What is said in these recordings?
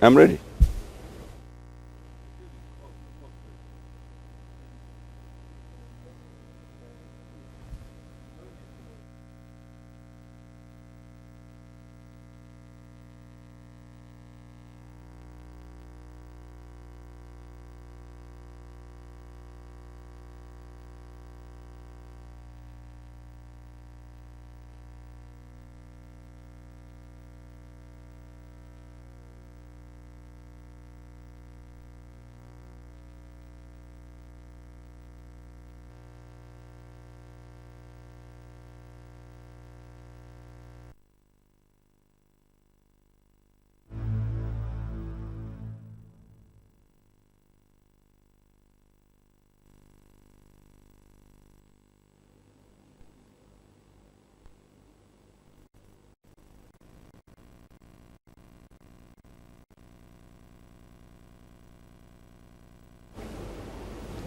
I'm ready.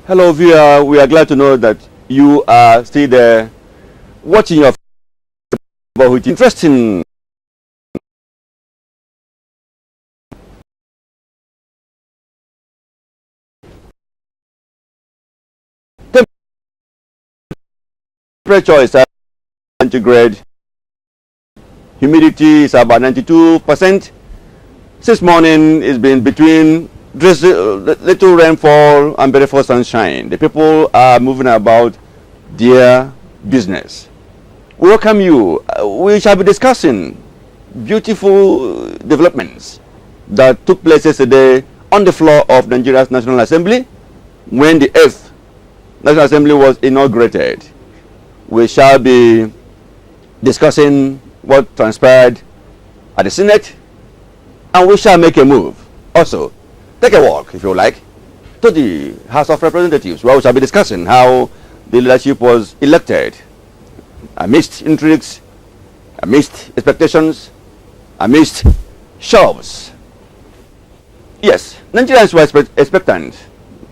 Hello, viewer. We are glad to know that you are still there watching your neighborhood. Interesting temperature is centigrade. Humidity is about 92%. Since morning, it's been between little rainfall and beautiful sunshine. The people are moving about their business. We welcome you. We shall be discussing beautiful developments that took place yesterday on the floor of Nigeria's National Assembly when the 8th National Assembly was inaugurated. We shall be discussing what transpired at the Senate, and we shall make a move. Also, take a walk, if you like, to the House of Representatives, where we shall be discussing how the leadership was elected amidst intrigues, amidst expectations, amidst shoves. Yes, Nigerians were expectant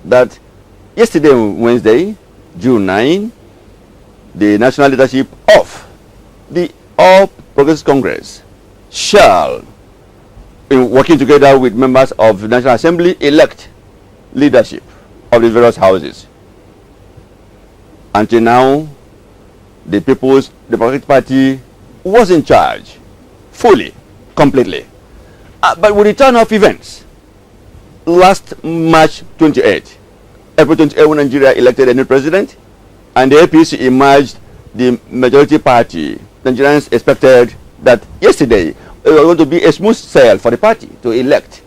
that yesterday, Wednesday, June 9, the national leadership of the All Progressives Congress shall, in working together with members of the National Assembly, elect leadership of the various houses. Until now, the People's Democratic Party was in charge fully, completely. But with the turn of events, last March 28, April 28, when Nigeria elected a new president, and the APC emerged the majority party, Nigerians expected that yesterday it was going to be a smooth sail for the party to elect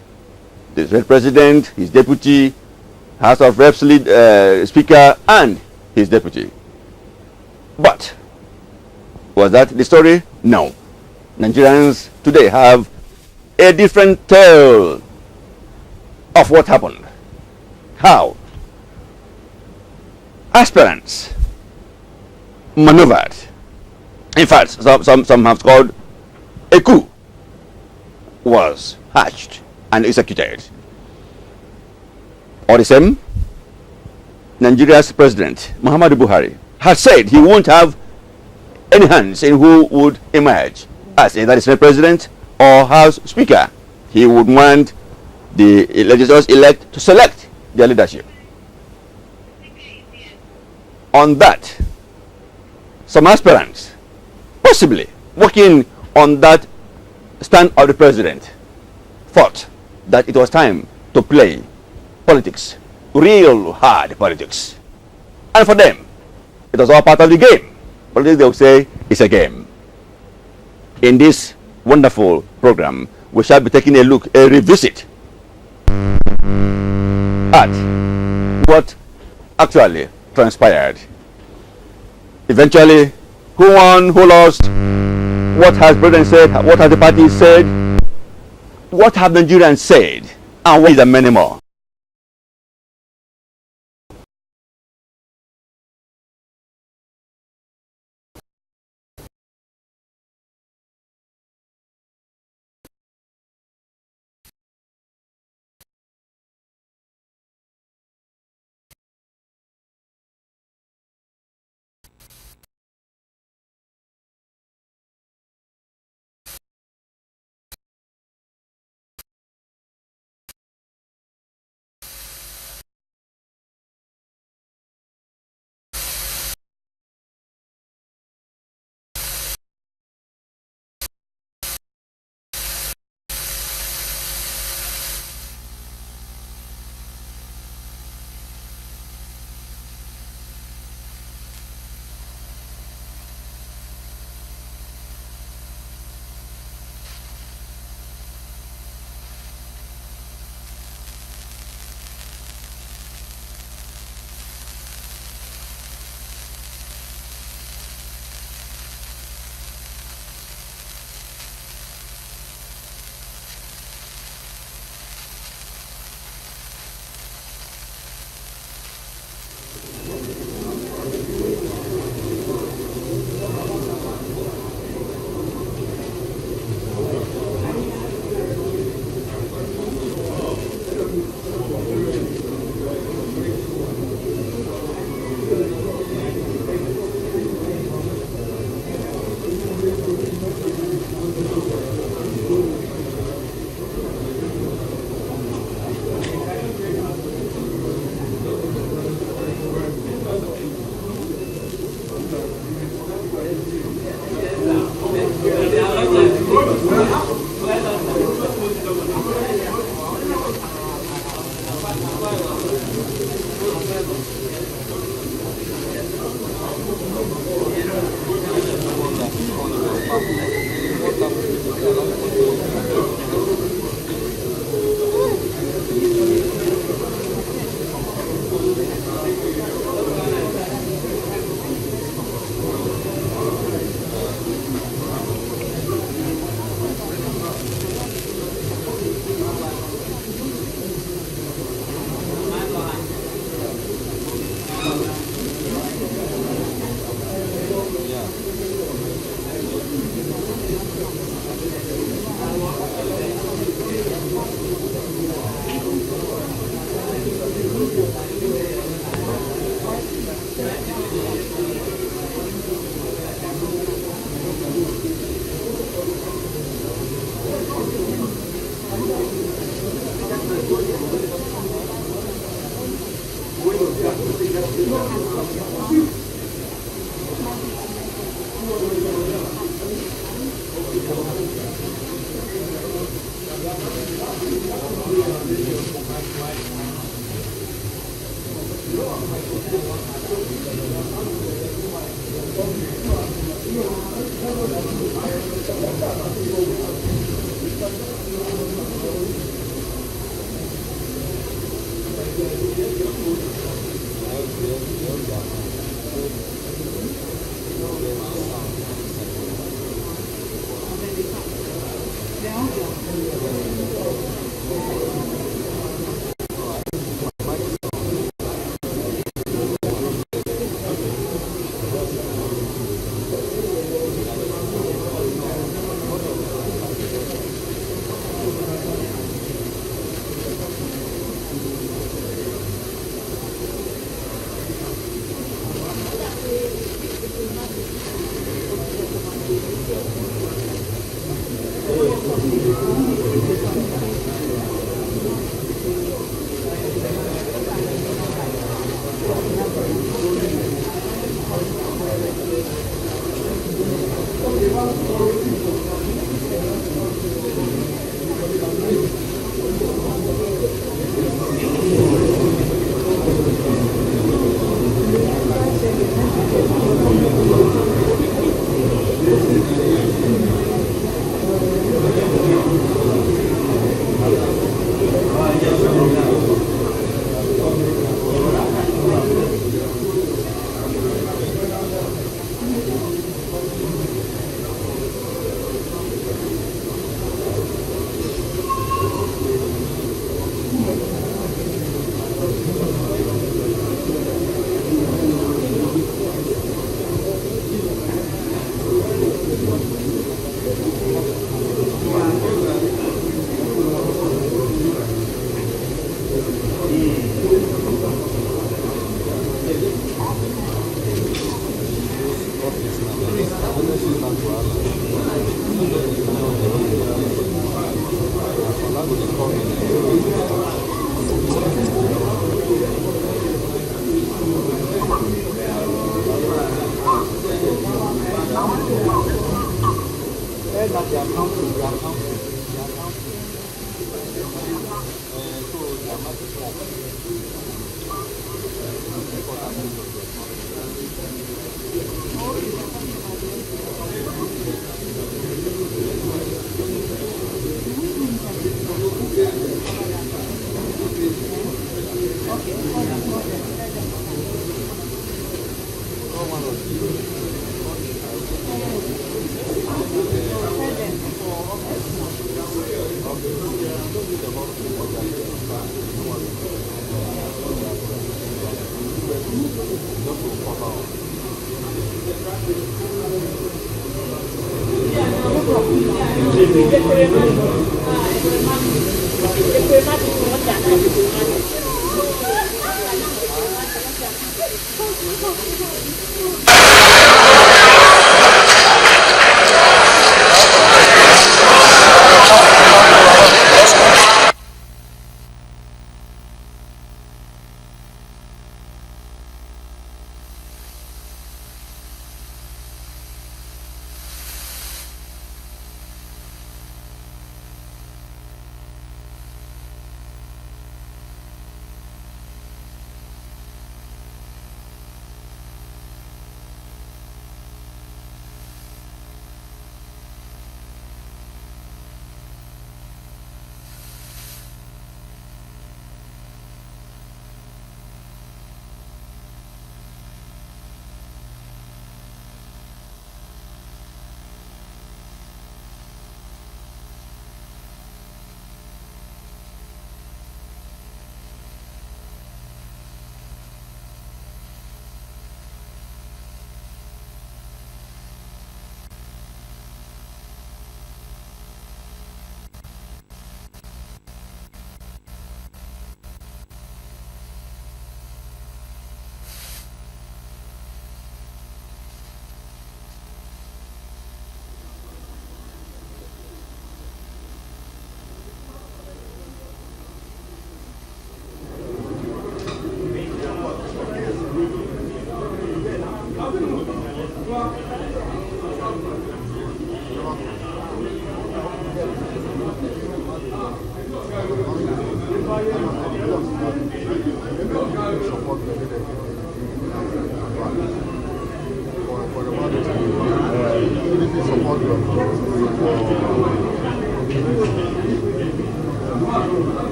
the president, his deputy, House of Reps speaker, and his deputy. But was that the story? No. Nigerians today have a different tale of what happened. How aspirants maneuvered. In fact, some have called a coup was hatched and executed. All the same, Nigeria's president, Muhammadu Buhari, has said he won't have any hands in who would emerge as either the Senate president or House Speaker. He would want the legislators elect to select their leadership. On that, some aspirants, possibly working on that stand of the president, thought that it was time to play politics, real hard politics. And for them, it was all part of the game. Politics, they will say, is a game. In this wonderful program, we shall be taking a look, a revisit at what actually transpired. Eventually, who won, who lost, what has the president said, what has the party said, what have Nigerians said, and what is the many more.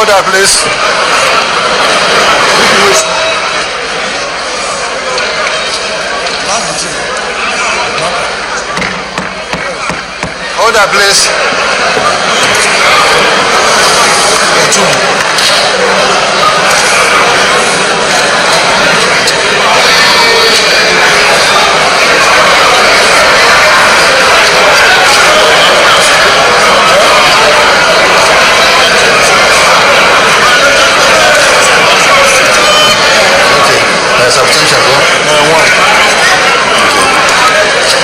Order, please. Order, please. Substantial, one.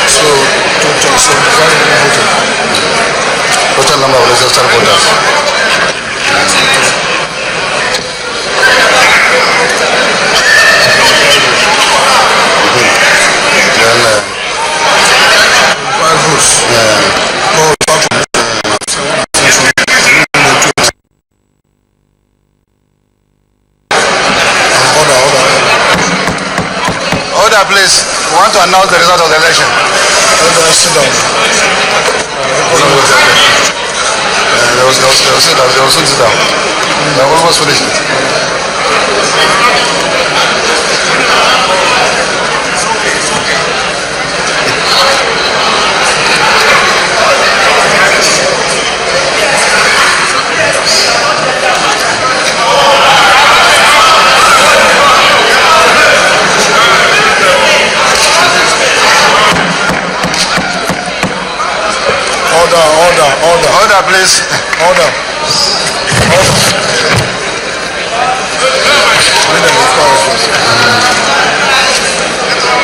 So, total number of registered voters. Then, 5 votes. Order, please. We want to announce the result of the election. Sit down. They will sit down. They will soon sit down. They are almost finished. Order, please. Order.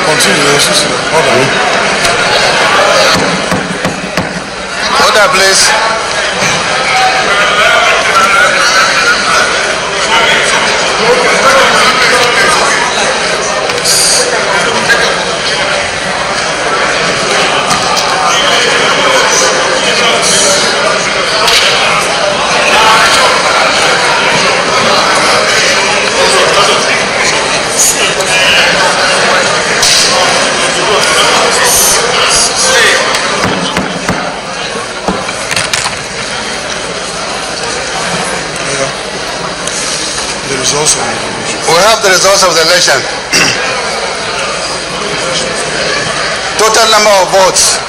Continue. Order, please. We have the results of the election. Total number of votes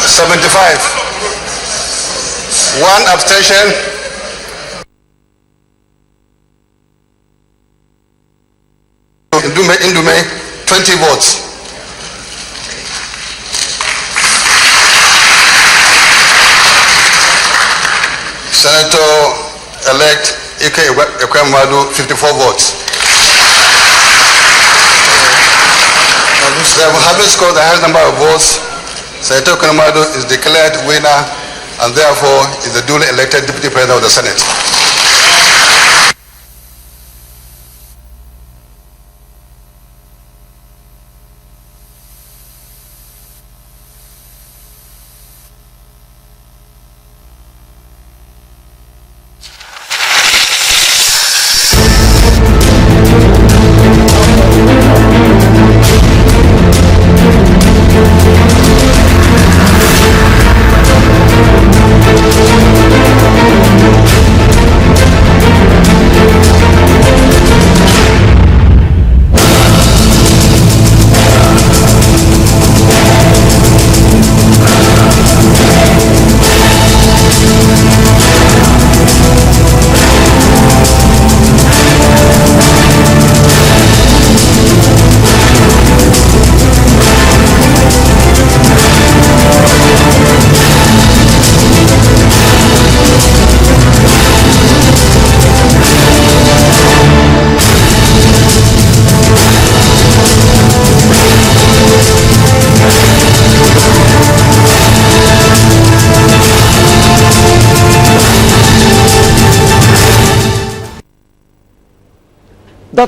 75. 1 abstention. Indume 20 votes. Senator-elect Ike Ekwemadu 54 votes. Having scored the highest number of votes, Senator Ekwemadu is declared winner and therefore is the duly elected Deputy President of the Senate.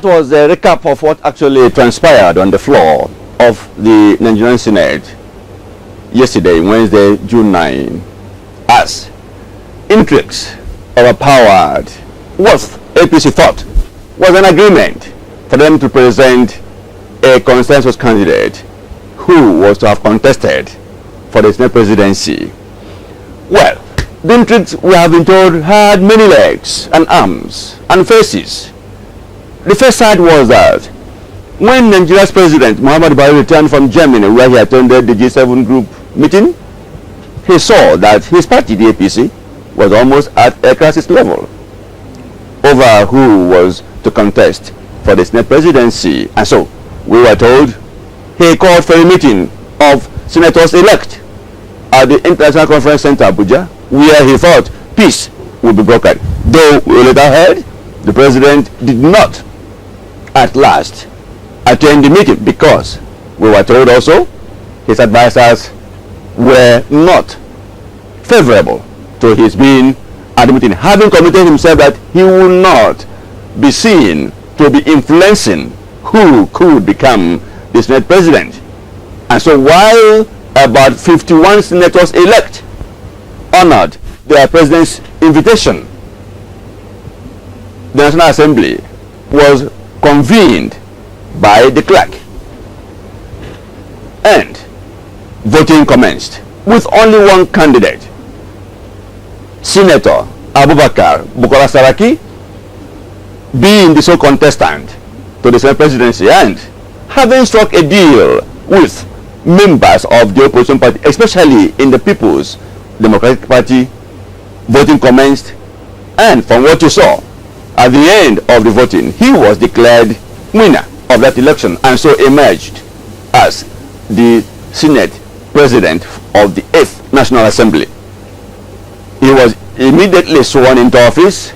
that was a recap of what actually transpired on the floor of the Nigerian Senate yesterday, Wednesday, June 9, as intrigues overpowered what APC thought was an agreement for them to present a consensus candidate who was to have contested for the Senate presidency. Well, the intrigues, we have been told, had many legs and arms and faces. The first side was that when Nigeria's president Muhammad Buhari returned from Germany, where he attended the G7 group meeting, he saw that his party, the APC, was almost at a crisis level over who was to contest for the Senate presidency. And so we were told he called for a meeting of senators-elect at the International Conference Center, Abuja, where he thought peace would be brokered. Though we later heard the president did not at last attend the meeting because we were told also his advisors were not favorable to his being at the meeting, having committed himself that he will not be seen to be influencing who could become the Senate president. And so while about 51 senators elect honored their president's invitation, the National Assembly was convened by the clerk and voting commenced with only one candidate, Senator Abubakar Bukola Saraki, being the sole contestant to the Senate presidency, and having struck a deal with members of the opposition party, especially in the People's Democratic Party. Voting commenced, and from what you saw at the end of the voting, he was declared winner of that election and so emerged as the Senate president of the 8th National Assembly. He was immediately sworn into office,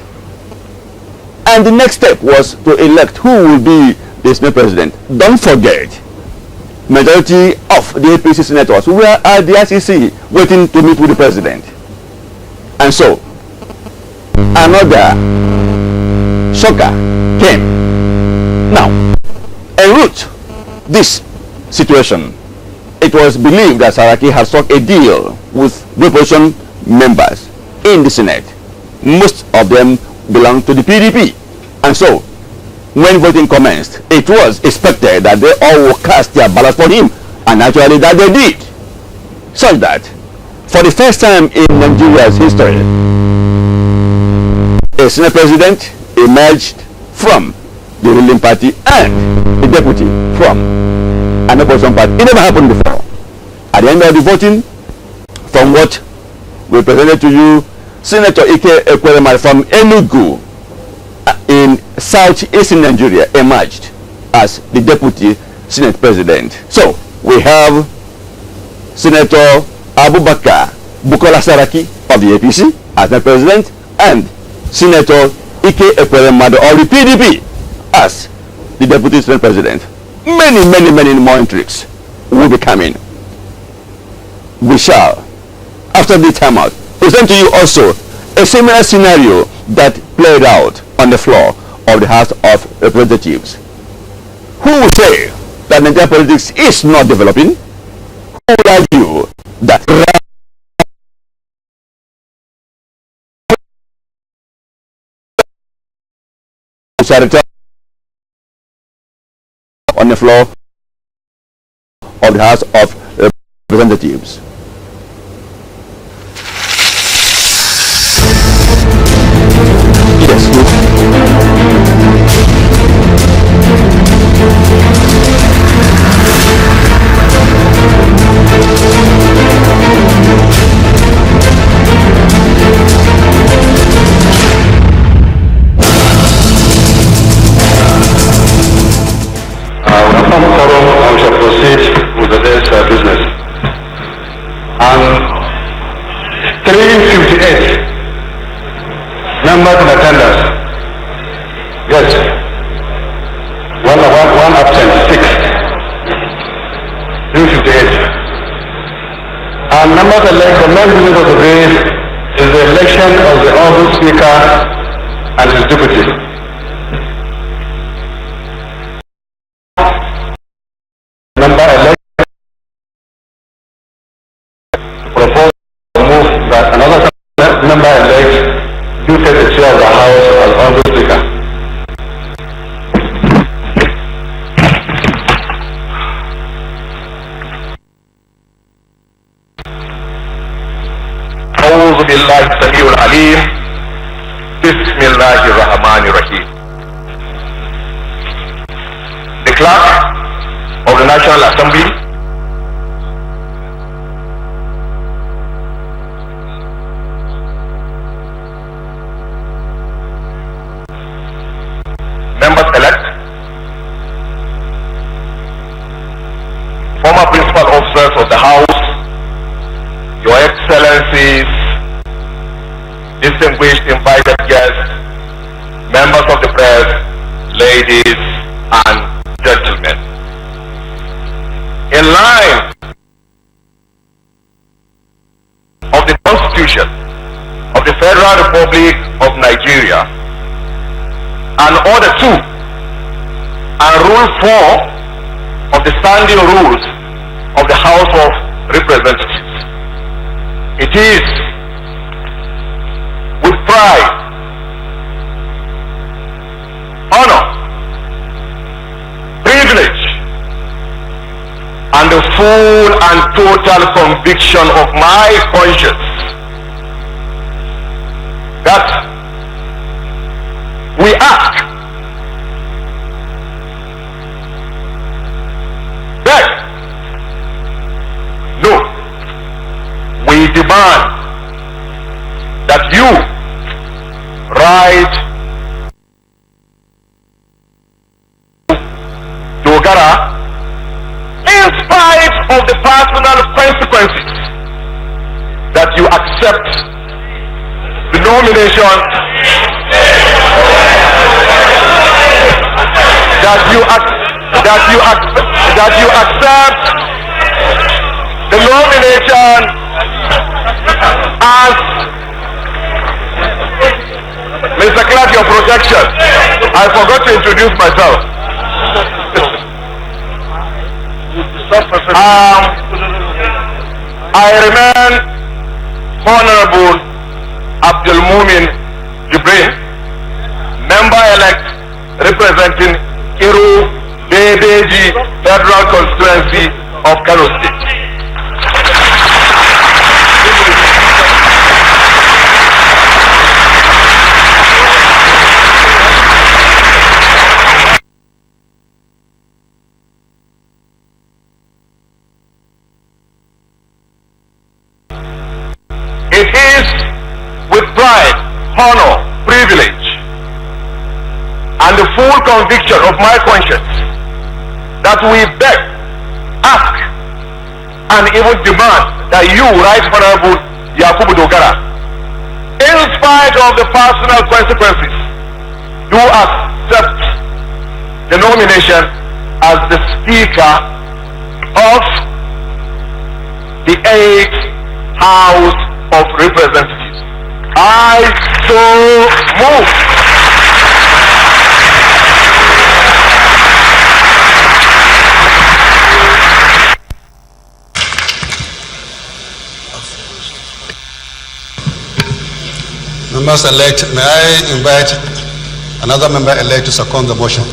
and the next step was to elect who will be the Senate president. Don't forget, majority of the APC senators were at the ICC waiting to meet with the president. And so another shocker came. Now, enroute this situation. It was believed that Saraki had struck a deal with the opposition members in the Senate. Most of them belong to the PDP. And so, when voting commenced, it was expected that they all would cast their ballot for him. And actually that they did. Such that, for the first time in Nigeria's history, a Senate president emerged from the ruling party and a deputy from an opposition party. It never happened before. At the end of the voting, from what we presented to you, Senator Ike Ekweremadu from Enugu in southeastern Nigeria emerged as the deputy Senate president. So we have Senator Abubakar Bukola Saraki of the APC as the president, and Senator Ike Ekweremadu of the PDP as the deputy Senate president. Many more intrigues will be coming. We shall, after the timeout, present to you also a similar scenario that played out on the floor of the House of Representatives. Who will say that Nigerian politics is not developing? Who will argue that on the floor of the House of Representatives? Business. And 358 members in attendance. Yes. One absent, 6. 358. And members elect, the main business of the day is the election of the Honorable Speaker and his deputy. billahi samiul alim. Bismillahir Rahmanir Rahim. The clerk of the National Assembly, members elect, former principal officers of the House, Your Excellencies, distinguished invited guests, members of the press, ladies and gentlemen. In line of the Constitution of the Federal Republic of Nigeria and Order 2 and Rule 4 of the Standing Rules of the House of Representatives, it is with pride, honor, privilege, and the full and total conviction of my conscience that we ask, beg, no, we demand that you write Dogara in spite of the personal consequences, that you accept the nomination, that you accept the nomination as Mr. Clark, your protection. I forgot to introduce myself. I remain Honorable Abdul Mumin Jibril, member-elect representing Kiru Bebeji Federal Constituency of Kano State. It is with pride, honor, privilege, and the full conviction of my conscience that we beg, ask, and even demand that you, Right Honorable Yakubu Dogara, in spite of the personal consequences, do accept the nomination as the Speaker of the 8th House of Representatives. I so move. Members elect, may I invite another member elect to second the motion?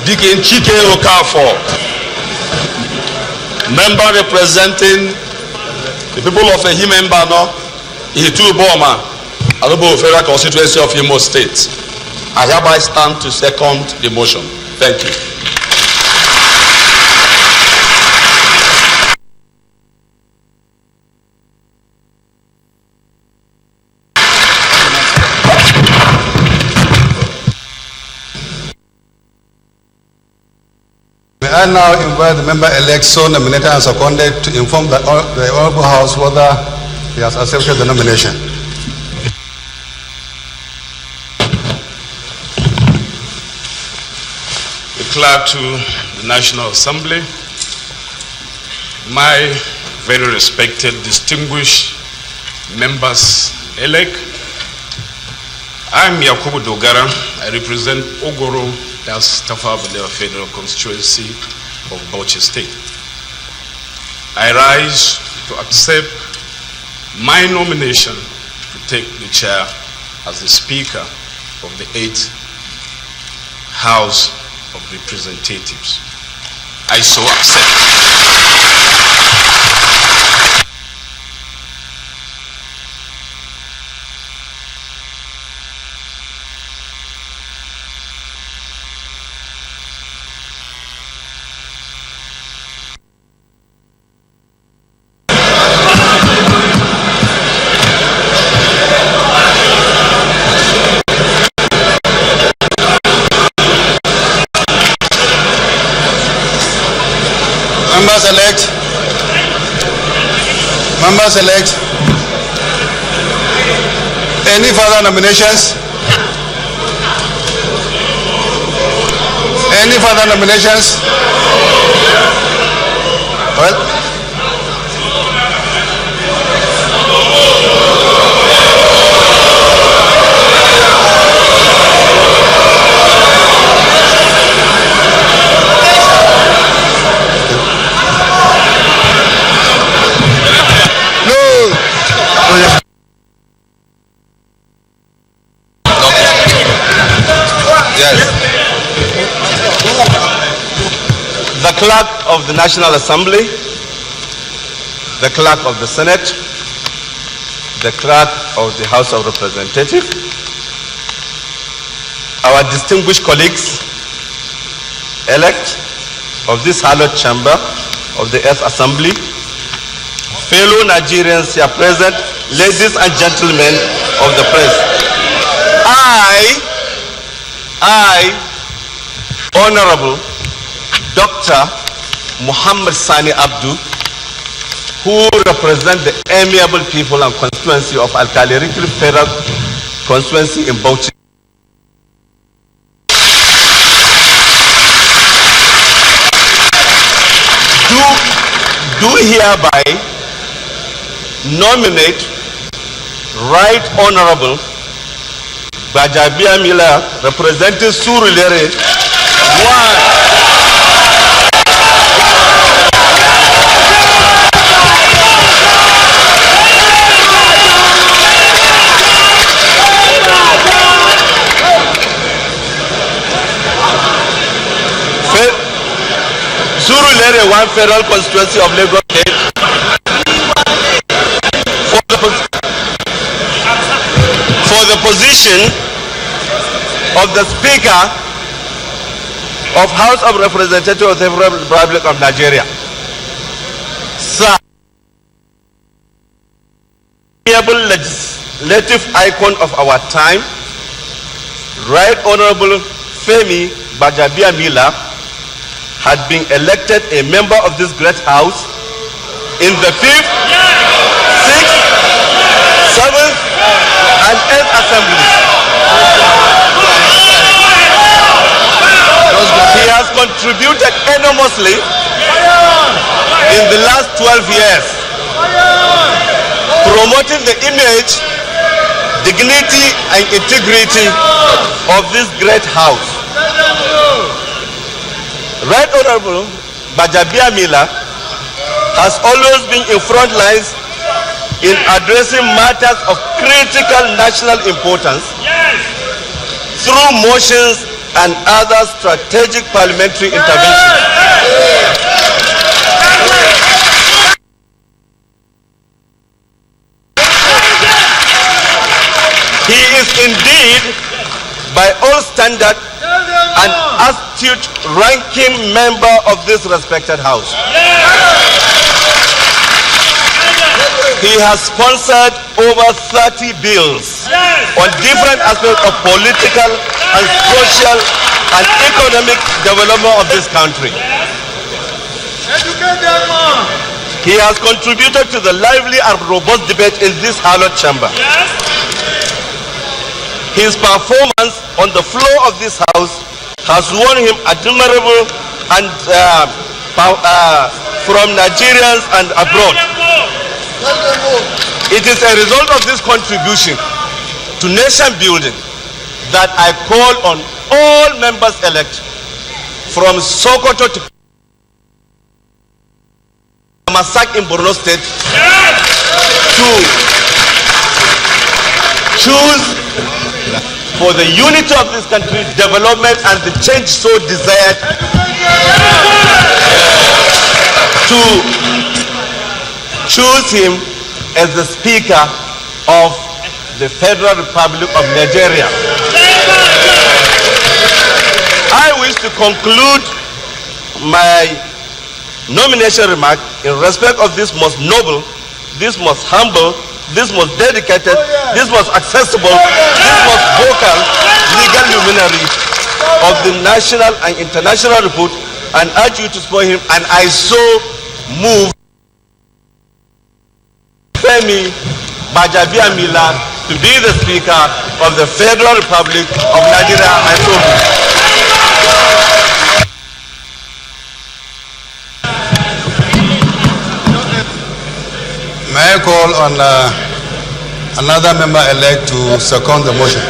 Deacon Chike Okafor, member representing the people of Ehimembano, Itu Boma, Arubo Federal Constituency of Imo State. I hereby stand to second the motion. Thank you. May I now invite the member-elect so nominated and seconded to inform the Honorable House whether he has accepted the nomination. The clerk to the National Assembly, my very respected, distinguished members-elect, I'm Yakubu Dogara. I represent Ogoro, that's Tafa Balewa Federal Constituency of Bauchi State. I rise to accept my nomination to take the chair as the Speaker of the 8th House of Representatives. I so accept. Members-elect, any further nominations? Any further nominations? Well, the clerk of the National Assembly, the clerk of the Senate, the clerk of the House of Representatives, our distinguished colleagues elect of this hallowed chamber of the 8th Assembly, fellow Nigerians here present, ladies and gentlemen of the press, I, Honorable Dr. Muhammad Sani Abdu, who represent the amiable people and constituency of Alkali-Rikil Federal Constituency in Bauchi, do hereby nominate Right Honorable Bajabia Mila, representing Surulere 1. Surulere 1 Federal Constituency of Lagos State for the position of the Speaker of House of Representatives of the Republic of Nigeria. Sir, amiable legislative icon of our time, Right Honorable Femi Bajabia Mila, had been elected a member of this great house in the 5th, 6th, 7th, and 8th Assemblies. He has contributed enormously in the last 12 years, promoting the image, dignity, and integrity of this great house. Right Honorable Bajabia Mila has always been in front lines in addressing matters of critical national importance through motions and other strategic parliamentary interventions. He is indeed, by all standards, an astute ranking member of this respected house. He has sponsored over 30 bills on different aspects of political and social and economic development of this country. He has contributed to the lively and robust debate in this hallowed chamber. His performance on the floor of this house has won him admirable and from Nigerians and abroad. It is a result of this contribution to nation building that I call on all members elect from Sokoto to Masak in Borno State to choose for the unity of this country, development and the change so desired, to choose him as the Speaker of the Federal Republic of Nigeria. I wish to conclude my nomination remark in respect of this most noble, this most humble, this most dedicated, this most accessible, this most vocal legal luminary of the national and international report, and urge you to support him. And I so move Femi Gbajabiamila to be the Speaker of the Federal Republic of Nigeria. I so move. May I call on another member-elect to second the motion?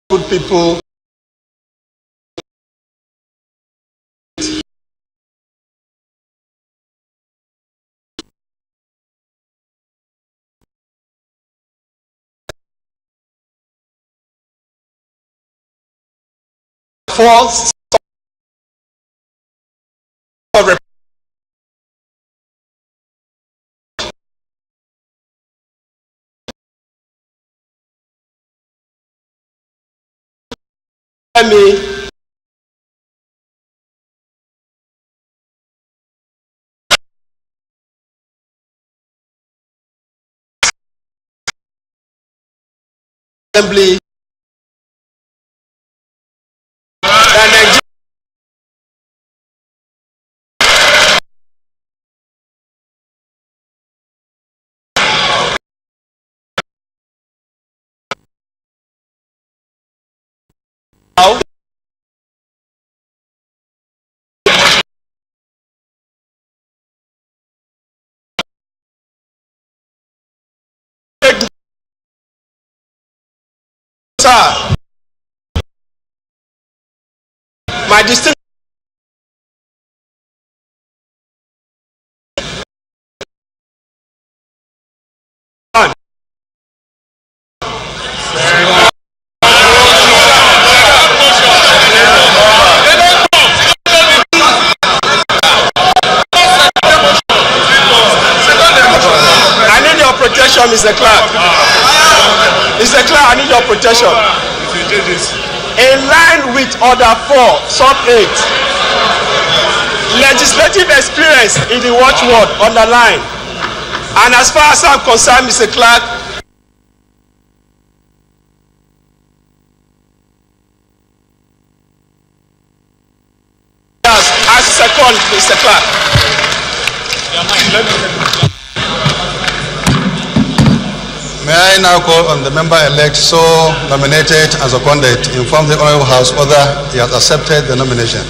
Good people. False Assembly Sir, my distinct protection, Mr. Clark. Mr. Clark, I need your protection. In line with Order 4, Sub 8, legislative experience in the watchword underline. And as far as I'm concerned, Mr. Clark, I second Mr. Clark. May I now call on the member-elect so nominated and seconded to inform the Honourable House whether he has accepted the nomination.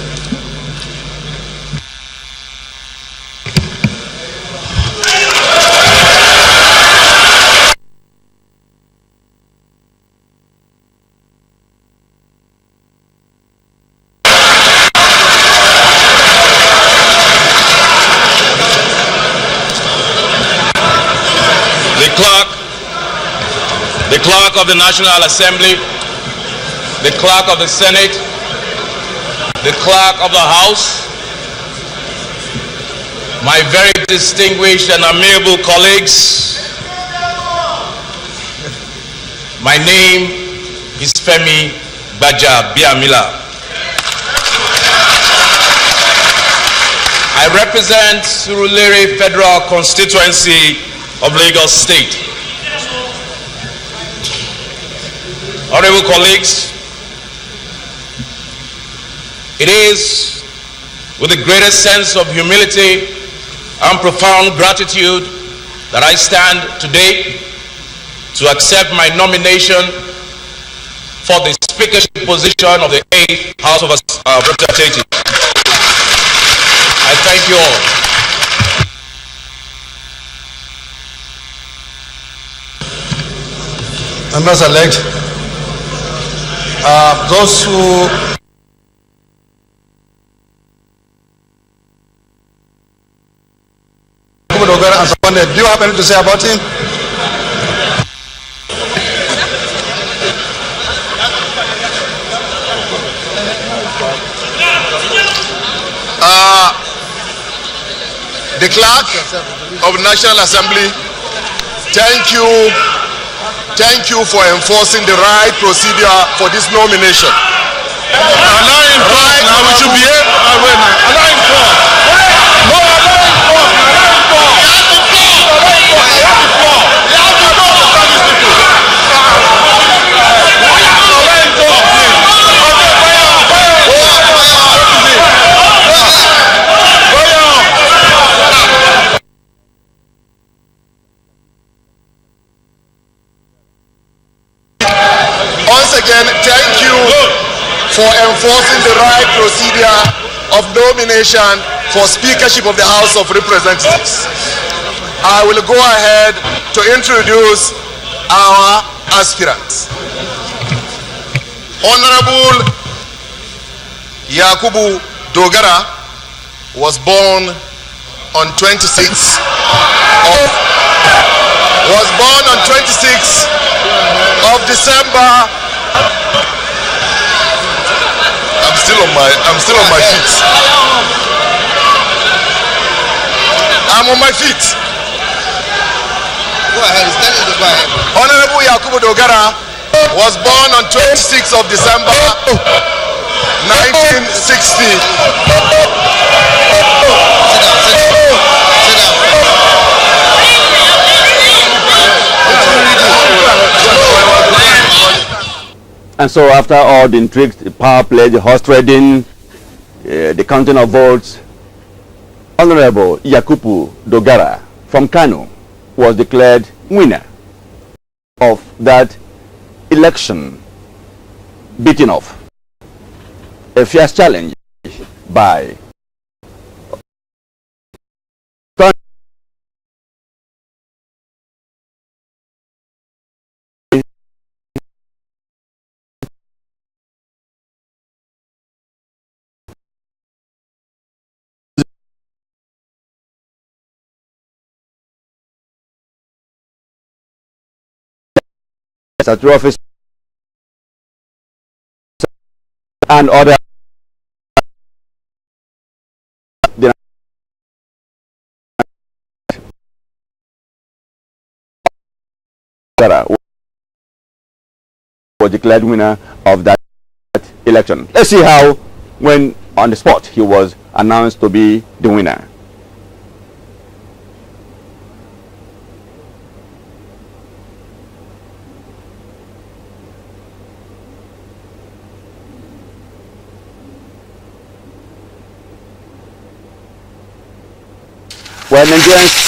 The Clerk of the National Assembly, the Clerk of the Senate, the Clerk of the House, my very distinguished and amiable colleagues, my name is Femi Gbajabiamila. I represent Surulere Federal Constituency of Lagos State. Honorable colleagues, It is with the greatest sense of humility and profound gratitude that I stand today to accept my nomination for the speakership position of the 8th House of Representatives. I thank you all. Members-elect, those who do you have anything to say about him? The clerk of National Assembly, thank you for enforcing the right procedure for this nomination. Allow him talk now. We should be able. Allow him talk. No, allow him talk. Once again, thank you for enforcing the right procedure of nomination for speakership of the House of Representatives. I will go ahead to introduce our aspirants. Honorable Yakubu Dogara was born on 26th of December. I'm still on my feet. I'm on my feet. Go ahead, stand in the back. Honorable Yakubu Dogara was born on 26th of December 1960. And so after all the intrigues, the power play, the horse trading, the counting of votes, Honorable Yakubu Dogara from Kano was declared winner of that election, beaten off a fierce challenge by statutory office and other was declared winner of that election. Let's see how, when on the spot, he was announced to be the winner. Well, Nigerians,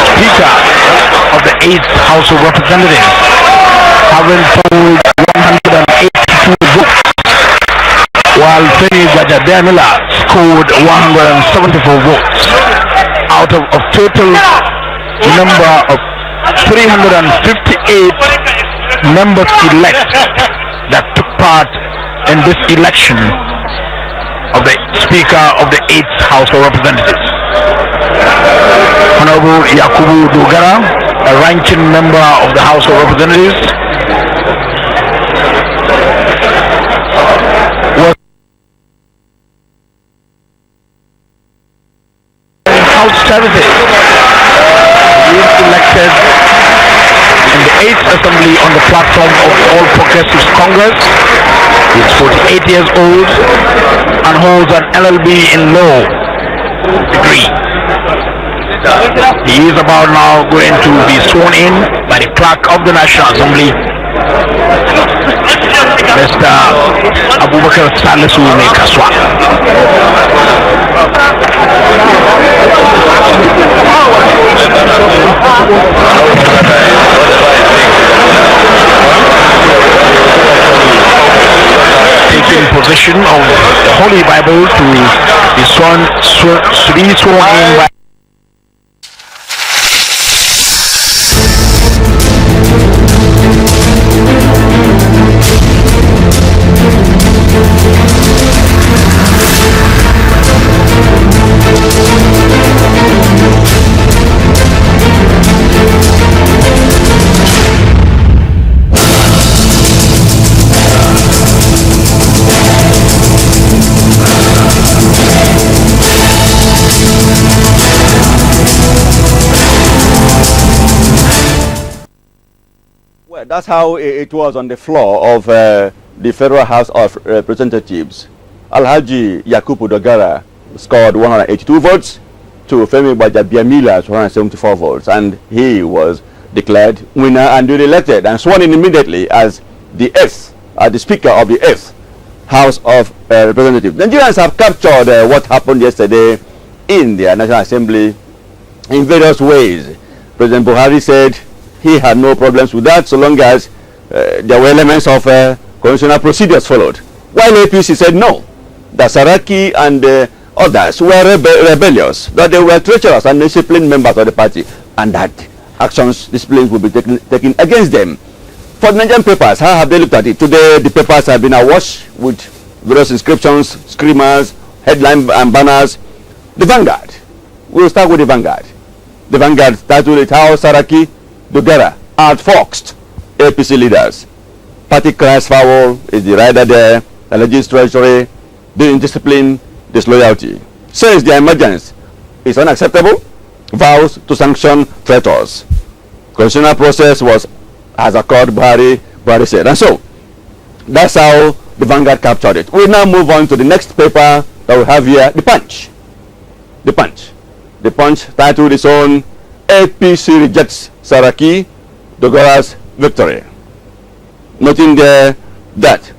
Speaker of the 8th House of Representatives, having polled 182 votes, while Femi Gbajabiamila scored 174 votes out of a total number of 358 members elect that took part in this election of the Speaker of the 8th House of Representatives. Honorable Yakubu Dogara, a ranking member of the House of Representatives, was House Services. He was elected in the 8th Assembly on the platform of All Progressives Congress. He is 48 years old and holds an LLB in law degree. He is about now going to be sworn in by the clerk of the National Assembly, Mr. Abubakar Salisu Nekaswa. Taking possession of the Holy Bible to be sworn in by That's how it was on the floor of the Federal House of Representatives. Alhaji Yakubu Dogara scored 182 votes to Femi Gbajabiamila's 174 votes, and he was declared winner and duly elected and sworn in immediately as the Speaker of the 8th House of Representatives. Nigerians have captured what happened yesterday in the National Assembly in various ways. President Buhari said he had no problems with that so long as there were elements of constitutional procedures followed. While APC said no, that Saraki and others were rebellious, that they were treacherous and disciplined members of the party, and that disciplines will be taken against them. For the Nigerian papers, how have they looked at it? Today, the papers have been awash with various inscriptions, screamers, headline and banners. The Vanguard. We'll start with the Vanguard. The Vanguard titled it How Saraki Dogara outfoxed APC leaders. Party cries foul is the rider there, alleges treachery, the indiscipline, disloyalty. Says the emergence is unacceptable, vows to sanction traitors. Constitutional process has occurred, Buhari said. And so, that's how the Vanguard captured it. We now move on to the next paper that we have here, The Punch. The Punch. The Punch titled its own APC rejects Saraki Dogara's victory. Noting there that,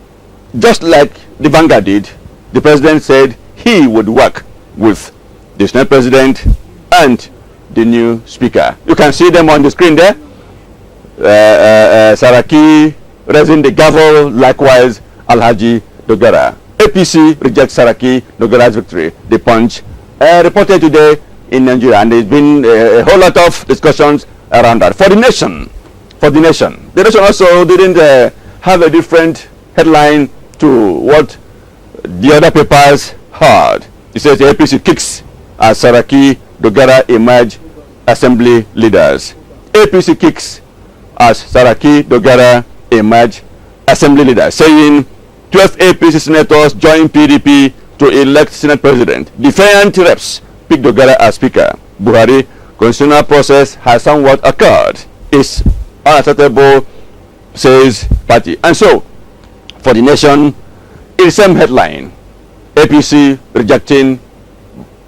just like the Vanguard did, the president said he would work with the Senate president and the new speaker. You can see them on the screen there. Saraki raising the gavel, likewise Alhaji Dogara. APC rejects Saraki Dogara's victory. The Punch reported today in Nigeria, and there's been a whole lot of discussions around that. For the nation, the nation also didn't have a different headline to what the other papers had. It says the APC kicks as Saraki Dogara emerge assembly leaders. APC kicks as Saraki Dogara emerge assembly leaders, saying 12 APC senators join PDP to elect Senate President. Defiant reps pick Dogara as Speaker. Buhari, constitutional process has somewhat occurred. It's unacceptable, says party. And so, for the nation, it's the same headline. APC rejecting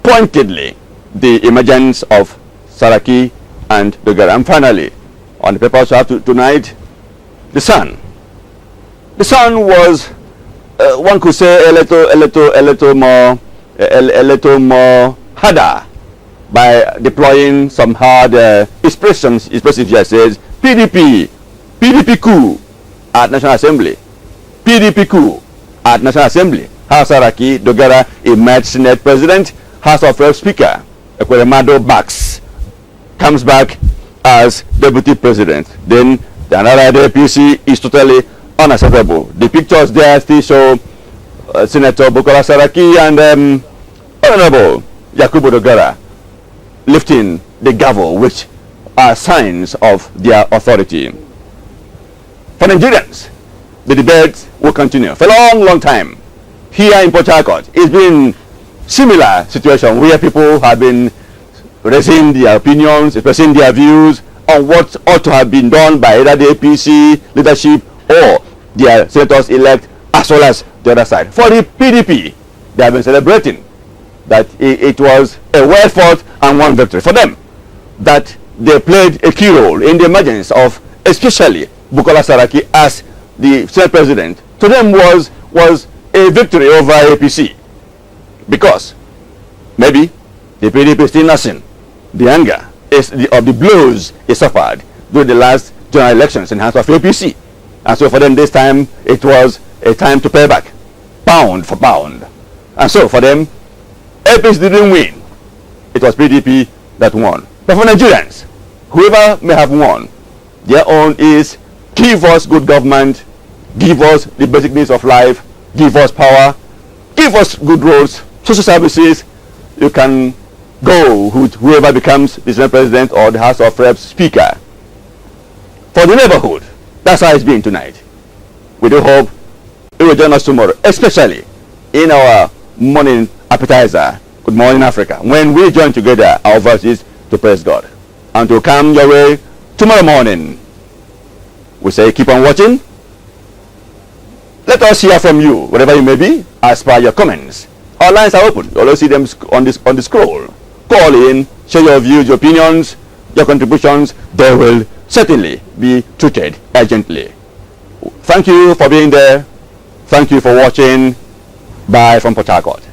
pointedly the emergence of Saraki and Dogara. And finally, on the papers we have tonight, the Sun. The Sun was, one could say, a little more harder by deploying some hard expressions here says PDP coup at National Assembly, PDP coup at National Assembly. House Saraki Dogara emerged Senate President, House of Rep Speaker Ekweremadu backs, comes back as Deputy President. Then the another APC is totally unacceptable. The pictures there still show Senator Bukola Saraki and Honorable Yakubu Dogara lifting the gavel, which are signs of their authority. For Nigerians, the debate will continue for a long time. Here in Port Harcourt, it's been similar situation where people have been raising their opinions, expressing their views on what ought to have been done by either the APC leadership or their senators-elect, as well as the other side. For the PDP, they have been celebrating that it was a well-fought and won victory for them, that they played a key role in the emergence of especially Bukola Saraki as the Senate President. To them was a victory over APC, because maybe the PDP is still nursing the anger of the blows it suffered during the last general elections in hands of APC, and so for them this time it was a time to pay back pound for pound. And so for them, APC didn't win, it was PDP that won. But for Nigerians, whoever may have won, their own is give us good government, give us the basic needs of life, give us power, give us good roads, social services. You can go with whoever becomes the Senate President or the House of Reps Speaker. For the neighborhood, that's how it's been tonight. We do hope you will join us tomorrow, especially in our morning appetizer, Good Morning Africa, when we join together our voices to praise God. And to come your way tomorrow morning, we say keep on watching. Let us hear from you, wherever you may be, as per your comments. Our lines are open. You always see them on the scroll. Call in, share your views, your opinions, your contributions. They will certainly be treated urgently. Thank you for being there. Thank you for watching. Bye from Port Harcourt.